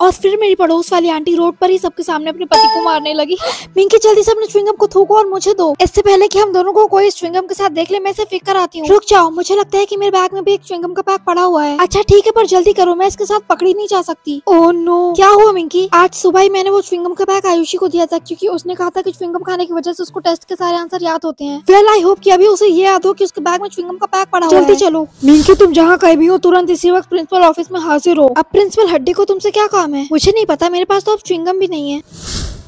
और फिर मेरी पड़ोस वाली आंटी रोड पर ही सबके सामने अपने पति को मारने लगी। मिंकी जल्दी से अपने च्युइंगम को थूको और मुझे दो, इससे पहले कि हम दोनों को कोई च्युइंगम के साथ देख ले। मैं इसे फेंक कर आती हूँ। रुक जाओ, मुझे लगता है कि मेरे बैग में भी एक च्युइंगम का पैक पड़ा हुआ है। अच्छा ठीक है, पर जल्दी करो, मैं इसके साथ पकड़ी नहीं जा सकती। ओह नो, क्या हुआ मिंकी? आज सुबह ही मैंने वो च्युइंगम का पैक आयुषी को दिया था, क्योंकि उसने कहा था कि च्युइंगम खाने की वजह से उसको टेस्ट के सारे आंसर याद होते हैं। वेल आई होप कि अभी उसे ये याद हो कि उसके बैग में च्युइंगम का पैक पड़ा हुआ है। जल्दी चलो मिंकी, तुम जहाँ कहीं भी हो तुरंत इसी वक्त प्रिंसिपल ऑफिस में हाजिर हो। अब प्रिंसिपल हड्डी को तुमसे क्या काम है? मुझे नहीं पता, मेरे पास तो अब च्युइंगम भी नहीं है।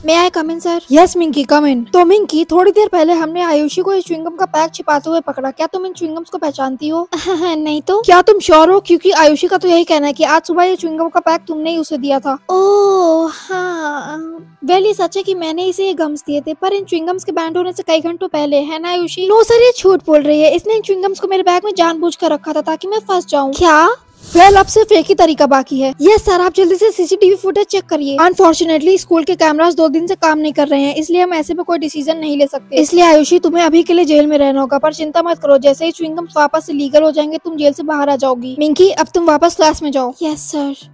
मैं आई कम इन सर? यस मिंकी कम इन। तो मिंकी, थोड़ी देर पहले हमने आयुषी को इस च्युइंगम का पैक छिपाते हुए पकड़ा। क्या तुम इन च्युइंगम्स को पहचानती हो? नहीं तो। क्या तुम श्योर हो? क्योंकि आयुषी का तो यही कहना है कि आज सुबह ये च्युइंगम का पैक तुमने ही उसे दिया था। ओह हाँ, वेल ये सच है कि मैंने इसे ये गम्स दिए थे, पर इन च्युइंगम्स के बैंड होने से कई घंटों पहले, है ना आयुषी? नो सर, ये झूठ बोल रही है। इसने इन च्युइंगम्स को मेरे बैग में जानबूझकर रखा था ताकि मैं फंस जाऊँ। क्या? वेल अब सिर्फ एक ही तरीका बाकी है। यस सर, आप जल्दी से सीसीटीवी फुटेज चेक करिए। अनफॉर्चुनेटली स्कूल के कैमरास 2 दिन से काम नहीं कर रहे हैं, इसलिए हम ऐसे में कोई डिसीजन नहीं ले सकते। इसलिए आयुषी, तुम्हें अभी के लिए जेल में रहना होगा, पर चिंता मत करो, जैसे ही च्युइंगम्स वापस से लीगल हो जाएंगे तुम जेल से बाहर आ जाओगी। मिंकी, अब तुम वापस क्लास में जाओ। Yes sir.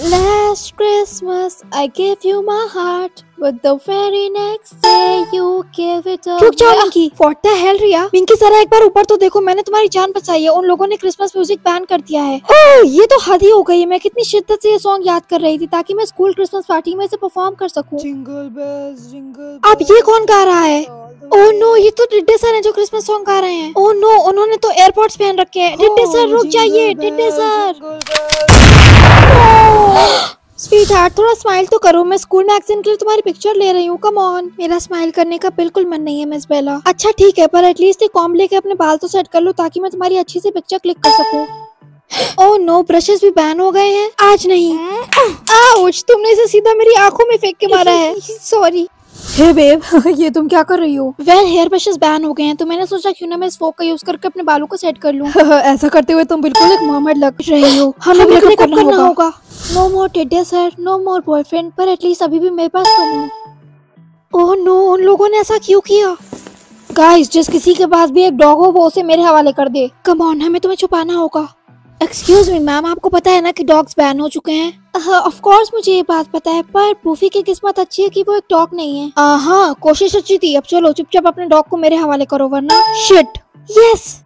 Last Christmas I gave you my heart, but the very next day you gave it away. रुक जाओ मिंकी। What the hell रिया? मिंकी जरा एक बार ऊपर तो देखो, मैंने तुम्हारी जान बचाई है। उन लोगों ने क्रिसमस म्यूजिक बैन कर दिया है। ओह ये तो हद ही हो गई है। मैं कितनी शिद्दत से ये सॉन्ग याद कर रही थी ताकि मैं स्कूल क्रिसमस पार्टी में इसे परफॉर्म कर सकूं। Jingle bells, jingle bells, अब ये कौन गा रहा है? ओह नो, ये तो टिड्डे सर हैं जो क्रिसमस सॉन्ग गा रहे हैं। ओह नो, उन्होंने तो एयरपोर्ट्स पहन रखे हैं। टिड्डे सर रुक जाइए, टिड्डे सर। स्वीट हार्ट, थोड़ा स्माइल तो करो। मैं स्कूल मैगजीन के लिए तुम्हारी पिक्चर ले रही हूँ, कम ऑन। मेरा स्माइल करने का बिल्कुल मन नहीं है मिस बेला। अच्छा ठीक है, पर एटलीस्ट एक कॉम्ब लेके अपने बाल तो सेट कर लो ताकि मैं तुम्हारी अच्छी सी पिक्चर क्लिक कर सकूँ। ओह नो, ब्रशेस भी बैन हो गए हैं आज। नहीं, आउच, तुमने इसे सीधा मेरी आंखों में फेंक के मारा है। सॉरी। हे बेब, ये तुम क्या कर रही हो? वेल हेयर ब्रशेस बैन हो गए हैं, तो मैंने सोचा क्यों ना मैं इस फोक का यूज करके अपने बालों को सेट कर लूं। ऐसा करते हुए तुम बिल्कुल एक मोहम्मद लग रही हो। हमें ब्रेकअप करना होगा। नो मोर टिड्डे सर, नो मोर बॉयफ्रेंड, पर एटलीस्ट अभी भी मेरे पास तुम हो। ओह नो, उन लोगों ने ऐसा क्यों किया? गाइस, जिस किसी के पास भी एक डॉग हो वो उसे मेरे हवाले कर दे। कम ऑन, हमें तुम्हें छुपाना होगा। एक्सक्यूज मी मैम, आपको पता है ना कि डॉग्स बैन हो चुके हैं? ऑफ कोर्स मुझे ये बात पता है, पर बूफी की किस्मत अच्छी है कि वो एक डॉग नहीं है। हाँ, कोशिश अच्छी थी। अब चलो चुपचाप अपने डॉग को मेरे हवाले करो, वरना शिट। यस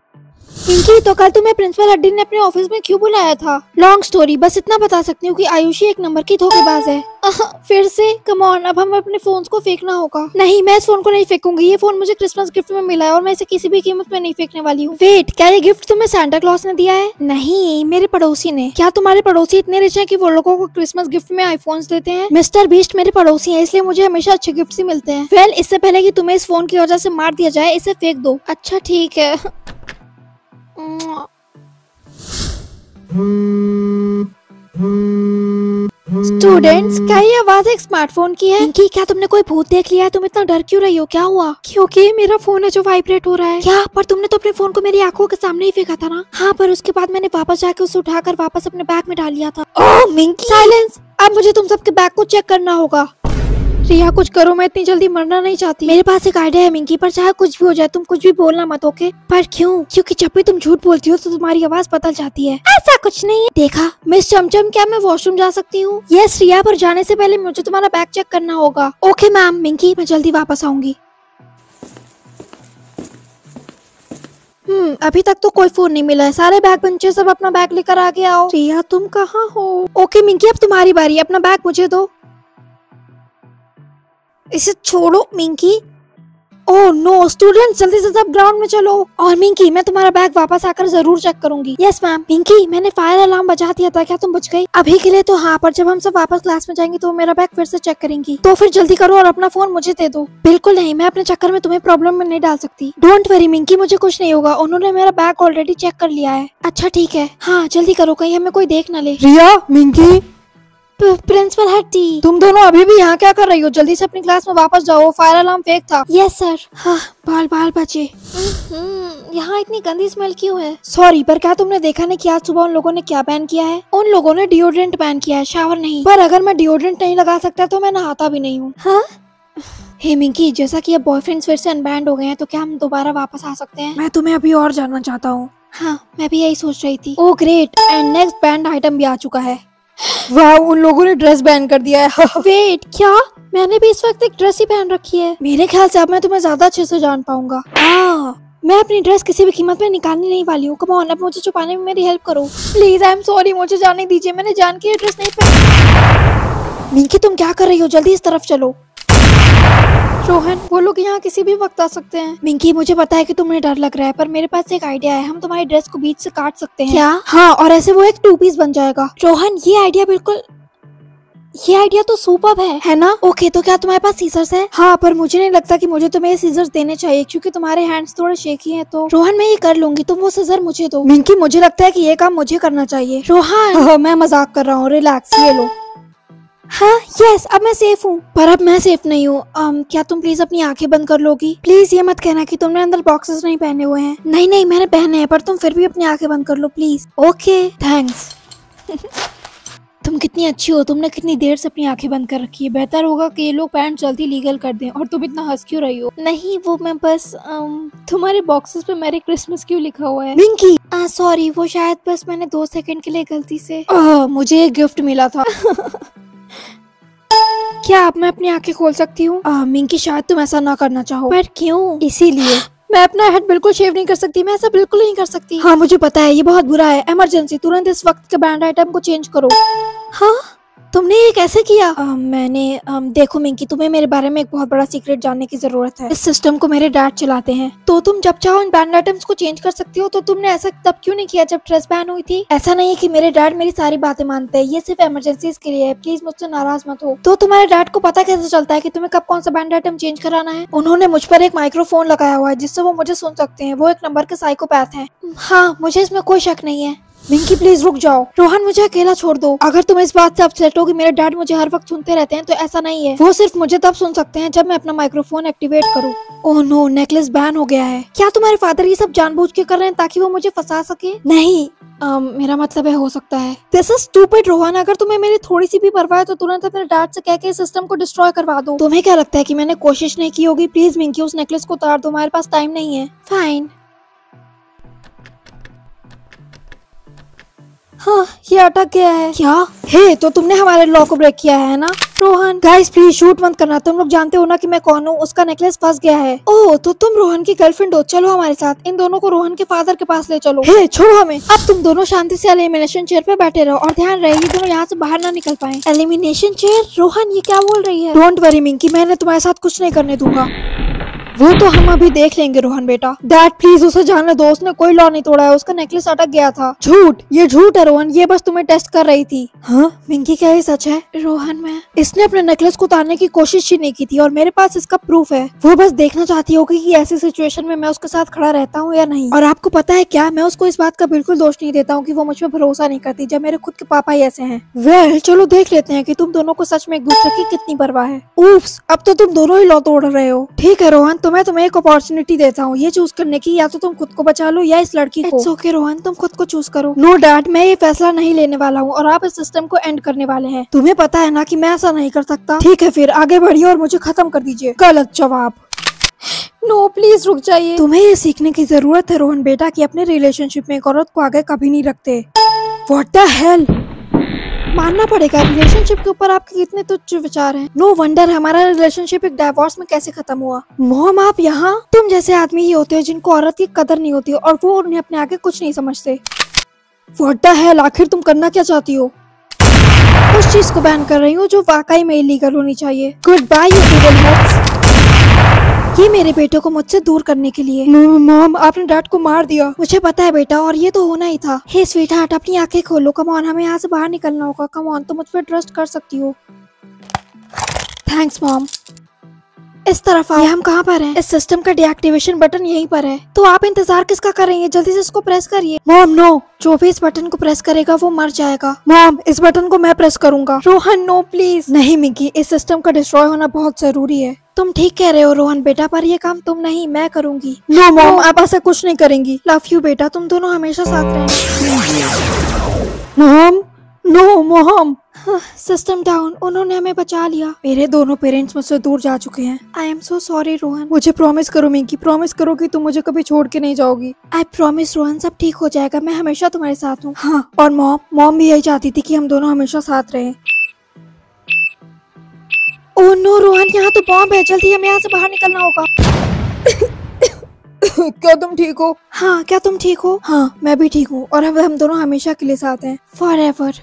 पिंकी, तो कल तुम्हें प्रिंसिपल हड्डी ने अपने ऑफिस में क्यों बुलाया था? लॉन्ग स्टोरी, बस इतना बता सकती हूँ कि आयुषी एक नंबर की धोखेबाज है। फिर से? कम ऑन, अब हमें अपने फोन्स को फेंकना होगा। नहीं, मैं इस फोन को नहीं फेंकूंगी। ये फोन मुझे क्रिसमस गिफ्ट में मिला है और मैं इसे किसी भी कीमत में नहीं फेंकने वाली हूँ। वेट, क्या ये गिफ्ट तुम्हें सांता क्लॉज ने दिया है? नहीं, मेरे पड़ोसी ने। क्या तुम्हारे पड़ोसी इतने रिच हैं कि वो लोगों को क्रिसमस गिफ्ट में आईफोन्स देते हैं? मिस्टर बीस्ट मेरे पड़ोसी हैं, इसलिए मुझे हमेशा अच्छे गिफ्ट ही मिलते हैं। वेल, इससे पहले कि तुम्हें इस फोन की वजह से मार दिया जाए, इसे फेंक दो। अच्छा ठीक है। स्टूडेंट्स, क्या ये आवाज एक स्मार्टफोन की है? पिंकी, क्या तुमने कोई भूत देख लिया है? तुम इतना डर क्यों रही हो? क्या हुआ? क्योंकि मेरा फोन है जो वाइब्रेट हो रहा है। क्या? पर तुमने तो अपने फोन को मेरी आंखों के सामने ही फेंका था ना? हाँ, पर उसके बाद मैंने वापस जाके उसे उठाकर वापस अपने बैग में डाल लिया था। ओह मिंकी, साइलेंस। अब मुझे तुम सबके बैग को चेक करना होगा। रिया कुछ करो, मैं इतनी जल्दी मरना नहीं चाहती। मेरे पास एक आइडिया है मिंकी, पर चाहे कुछ भी हो जाए तुम कुछ भी बोलना मत, ओके? पर क्यों? क्योंकि जब भी तुम झूठ बोलती हो तो तुम्हारी आवाज बदल जाती है। ऐसा कुछ नहीं है। देखा मिस चमचम, क्या मैं वॉशरूम जा सकती हूँ? यस रिया, पर जाने से पहले मुझे तुम्हारा बैग चेक करना होगा। Okay ma'am. मिंकी, मैं जल्दी वापस आऊंगी। अभी तक तो कोई फोन नहीं मिला है। सारे बैग बंचे सब अपना बैग लेकर आगे आओ। रिया तुम कहाँ हो? ओके मिंकी, अब तुम्हारी बारी है, अपना बैग मुझे दो। इसे छोड़ो मिंकी। ओह नो, स्टूडेंट जल्दी से सब ग्राउंड में चलो। और मिंकी, मैं तुम्हारा बैग वापस आकर जरूर चेक करूंगी। Yes ma'am. मिंकी, मैंने फायर अलार्म बजा दिया था, क्या तुम बच गई? अभी के लिए तो हाँ, पर जब हम सब वापस क्लास में जाएंगे तो मेरा बैग फिर से चेक करेंगी। तो फिर जल्दी करो और अपना फोन मुझे दे दो। बिल्कुल नहीं, मैं अपने चक्कर में तुम्हें प्रॉब्लम में नहीं डाल सकती। डोंट वरी मिंकी, मुझे कुछ नहीं होगा। उन्होंने मेरा बैग ऑलरेडी चेक कर लिया है। अच्छा ठीक है। हाँ जल्दी करो, कहीं हमें कोई देख न ले। रिया, मिंकी, प्रिंसिपल हट्टी, तुम दोनों अभी भी यहाँ क्या कर रही हो? जल्दी से अपनी क्लास में वापस जाओ, फायर अलार्म फेक था। Yes sir. हाँ, बाल बाल बचे। यहाँ इतनी गंदी स्मेल क्यों है? सॉरी, पर क्या तुमने देखा नहीं कि आज सुबह उन लोगों ने क्या बैन किया है? उन लोगों ने डिओड्रेंट बैन किया है, शावर नहीं। पर अगर मैं डिओड्रेंट नहीं लगा सकता तो मैं नहाता भी नहीं हूँ। हाँ? हे मिंकी, जैसा कि अब बॉयफ्रेंड्स फिर से अनबैंड हो गए हैं, तो क्या हम दोबारा वापस आ सकते हैं? मैं तुम्हें अभी और जानना चाहता हूँ। हाँ, मैं भी यही सोच रही थी। Oh great, and next band item भी आ चुका है। वाह, उन लोगों ने ड्रेस बैन कर दिया है। वेट, क्या? मैंने भी इस वक्त एक ड्रेस ही पहन रखी है। मेरे ख्याल से अब मैं तुम्हें ज्यादा अच्छे से जान पाऊंगा। मैं अपनी ड्रेस किसी भी कीमत में निकालने नहीं वाली हूँ। कम ऑन, अब मुझे छुपाने में मेरी हेल्प करो प्लीज, आई एम सॉरी, मुझे जाने दीजिए, मैंने जान के ये ड्रेस नहीं पहनी। मिंकी, तुम क्या कर रही हो? जल्दी इस तरफ चलो। रोहन, वो लोग यहाँ किसी भी वक्त आ सकते हैं। मिंकी, मुझे पता है कि तुम्हें डर लग रहा है, पर मेरे पास एक आइडिया है। हम तुम्हारी ड्रेस को बीच से काट सकते हैं। क्या? हाँ, और ऐसे वो एक 2 पीस बन जाएगा। रोहन, ये आइडिया तो सुपर्ब है ना? ओके, तो क्या तुम्हारे पास सीजर्स है? हाँ, पर मुझे नहीं लगता कि मुझे तुम्हें सीजर्स देने चाहिए, क्योंकि तुम्हारे हैंड्स थोड़े शेकी हैं। तो रोहन, मैं ये कर लूंगी, तुम वो सीजर मुझे दो। मिंकी, मुझे लगता है कि ये काम मुझे करना चाहिए। रोहन, मैं मजाक कर रहा हूँ, रिलैक्स, ये लो। हाँ, यस, अब मैं सेफ हूँ। पर अब मैं सेफ नहीं हूँ। क्या तुम प्लीज अपनी आंखें बंद कर लोगी? प्लीज ये मत कहना कि तुमने अंदर बॉक्सेस नहीं पहने हुए हैं। नहीं, मैंने पहने हैं, पर तुम फिर भी अपनी आंखें बंद कर लो प्लीज। Okay, thanks. तुम कितनी अच्छी हो, तुमने कितनी देर से अपनी आंखें बंद कर रखी है। बेहतर होगा कि ये लोग पैंट जल्दी लीगल कर दें। और तुम इतना हंस क्यों रही हो? नहीं, वो मैं बस तुम्हारे बॉक्सेस पे मैरी क्रिसमस क्यों लिखा हुआ है? मिंकी, सॉरी, वो शायद बस मैंने 2 सेकंड के लिए गलती से मुझे एक गिफ्ट मिला था। क्या अब मैं अपनी आंखें खोल सकती हूँ? मिंकी, शायद तुम ऐसा ना करना चाहो। पर क्यों? इसीलिए मैं अपना हेड बिल्कुल शेव नहीं कर सकती, मैं ऐसा बिल्कुल नहीं कर सकती। हाँ, मुझे पता है, ये बहुत बुरा है। इमरजेंसी, तुरंत इस वक्त के बैंड आइटम को चेंज करो। हाँ, तुमने ये कैसे किया? मैंने देखो मिंकी, तुम्हें मेरे बारे में एक बहुत बड़ा सीक्रेट जानने की जरूरत है। इस सिस्टम को मेरे डैड चलाते हैं। तो तुम जब चाहो इन बैंड आइटम्स को चेंज कर सकती हो, तो तुमने ऐसा तब क्यों नहीं किया जब ड्रेस बैन हुई थी? ऐसा नहीं है कि मेरे डैड मेरी सारी बातें मानते हैं, ये सिर्फ इमरजेंसीज के लिए है। प्लीज मुझसे नाराज मत हो। तो तुम्हारे डैड को पता कैसे चलता है कि तुम्हें कब कौन सा बैंड आइटम चेंज कराना है? उन्होंने मुझ पर एक माइक्रोफोन लगाया हुआ है, जिससे वो मुझे सुन सकते हैं। वो एक नंबर के साइकोपैथ हैं। हाँ, मुझे इसमें कोई शक नहीं है। मिंकी, प्लीज रुक जाओ। रोहन, मुझे अकेला छोड़ दो। अगर तुम इस बात से अपसेट हो कि मेरे डैड मुझे हर वक्त सुनते रहते हैं, तो ऐसा नहीं है। वो सिर्फ मुझे तब सुन सकते हैं जब मैं अपना माइक्रोफोन एक्टिवेट करूँ। ओह नो, नेकलेस बैन हो गया है। क्या तुम्हारे फादर ये सब जानबूझ के कर रहे हैं ताकि वो मुझे फंसा सके? नहीं, मेरा मतलब है, हो सकता है। This is stupid Rohan. अगर तुम्हें मेरी थोड़ी सी भी परवाह है तो तुरंत अपने डैड से कह के सिस्टम को डिस्ट्रॉय करवा दो। तुम्हें क्या लगता है कि मैंने कोशिश नहीं की होगी? प्लीज मिंकी, उस नेकलेस को उतार दो, हमारे पास टाइम नहीं है। फाइन। हाँ, ये अटक गया है। क्या? हे, तो तुमने हमारे लॉ को ब्रेक किया है ना? रोहन, गाइस प्लीज शूट मत करना। तुम लोग जानते हो ना कि मैं कौन हूँ। उसका नेकलेस फंस गया है। ओह, तो तुम रोहन की गर्लफ्रेंड हो। चलो हमारे साथ। इन दोनों को रोहन के फादर के पास ले चलो। हे, छोड़ो हमें। अब तुम दोनों शांति से एलिमिनेशन चेयर पे बैठे रहो और ध्यान रहे ये दोनों यहाँ से बाहर ना निकल पाए। Elimination chair? रोहन, ये क्या बोल रही है? डोंट वरी मिंकी, मैंने तुम्हारे साथ कुछ नहीं करने दूंगा। वो तो हम अभी देख लेंगे रोहन बेटा। डैड प्लीज उसे जाने दो, उसने कोई लॉ नहीं तोड़ा है। उसका नेकलेस अटक गया था। झूठ, ये झूठ है रोहन, ये बस तुम्हें टेस्ट कर रही थी। हाँ मिंकी, क्या ये सच है? रोहन, इसने अपने नेकलेस को उतारने की कोशिश ही नहीं की थी और मेरे पास इसका प्रूफ है। वो बस देखना चाहती होगी कि ऐसी सिचुएशन में मैं उसके साथ खड़ा रहता हूँ या नहीं। और आपको पता है क्या, मैं उसको इस बात का बिल्कुल दोष नहीं देता हूँ कि वो मुझ पर भरोसा नहीं करती, जब मेरे खुद के पापा ही ऐसे हैं। वेल, चलो देख लेते हैं कि तुम दोनों को सच में एक दूसरे की कितनी परवाह है। उफ्स, अब तो तुम दोनों ही लॉ तोड़ रहे हो। ठीक है रोहन, तुम्हें एक अपॉर्चुनिटी देता हूँ ये चूज करने की, या तो तुम खुद को बचा लो या इस लड़की को। इट्स ओके रोहन, तुम खुद को चूज करो। नो डैड, मैं ये फैसला नहीं लेने वाला हूँ और आप इस सिस्टम को एंड करने वाले हैं। तुम्हें पता है ना कि मैं ऐसा नहीं कर सकता। ठीक है, फिर आगे बढ़िए और मुझे खत्म कर दीजिए। गलत जवाब। नो प्लीज रुक जाइए। तुम्हें ये सीखने की जरूरत है रोहन बेटा कि अपने रिलेशनशिप में एक औरत को आगे कभी नहीं रखते। What the hell. मानना पड़ेगा, रिलेशनशिप के ऊपर आपके कितने तुच्छ विचार हैं। नो वंडर हमारा रिलेशनशिप एक डाइवोर्स में कैसे खत्म हुआ। मॉम, आप यहाँ? तुम जैसे आदमी ही होते हो जिनको औरत की कदर नहीं होती और वो उन्हें अपने आगे कुछ नहीं समझते। व्हाट द हेल, आखिर तुम करना क्या चाहती हो? उस चीज को बैन कर रही हूँ जो वाकई में इलीगल होनी चाहिए। Good bye you evil heads. ये मेरे बेटे को मुझसे दूर करने के लिए। मॉम, आपने डैड को मार दिया। मुझे पता है बेटा, और ये तो होना ही था। हे स्वीट हार्ट, अपनी आंखें खोलो। कम ऑन, हमें यहाँ से बाहर निकलना होगा। कम ऑन, तुम मुझ पर ट्रस्ट कर सकती हो। Thanks mom. इस तरफ आओ। हम कहाँ पर हैं? इस सिस्टम का डीएक्टिवेशन बटन यहीं पर है। तो आप इंतजार किसका कर रही हैं? जल्दी से इसको प्रेस करिए। मॉम नो, जो भी इस बटन को प्रेस करेगा वो मर जाएगा। मॉम, इस बटन को मैं प्रेस करूंगा। Rohan no please. नहीं मिकी, इस सिस्टम का डिस्ट्रॉय होना बहुत जरूरी है। तुम ठीक कह रहे हो रोहन बेटा, पर ये काम तुम नहीं मैं करूंगी। नो मॉम, आप ऐसा कुछ नहीं करेंगी। लव यू बेटा, तुम दोनों हमेशा साथ रहेंगे। Mom, no mom. System down, उन्होंने हमें बचा लिया। मेरे दोनों पेरेंट्स मुझसे दूर जा चुके हैं। I am so sorry Rohan. मुझे प्रॉमिस करो मिंकी, प्रॉमिस करो कि तुम मुझे कभी छोड़ के नहीं जाओगी। आई प्रॉमिस रोहन, सब ठीक हो जाएगा, मैं हमेशा तुम्हारे साथ हूँ। हाँ, और मॉम भी यही चाहती थी कि हम दोनों हमेशा साथ रहें। ओह नो रोहन, यहाँ तो बॉम्ब है, जल्दी हमें यहाँ से बाहर निकलना होगा। क्या तुम ठीक हो? हाँ, क्या तुम ठीक हो? हाँ, मैं भी ठीक हूँ और अब हम दोनों हमेशा के लिए साथ हैं, फॉरएवर।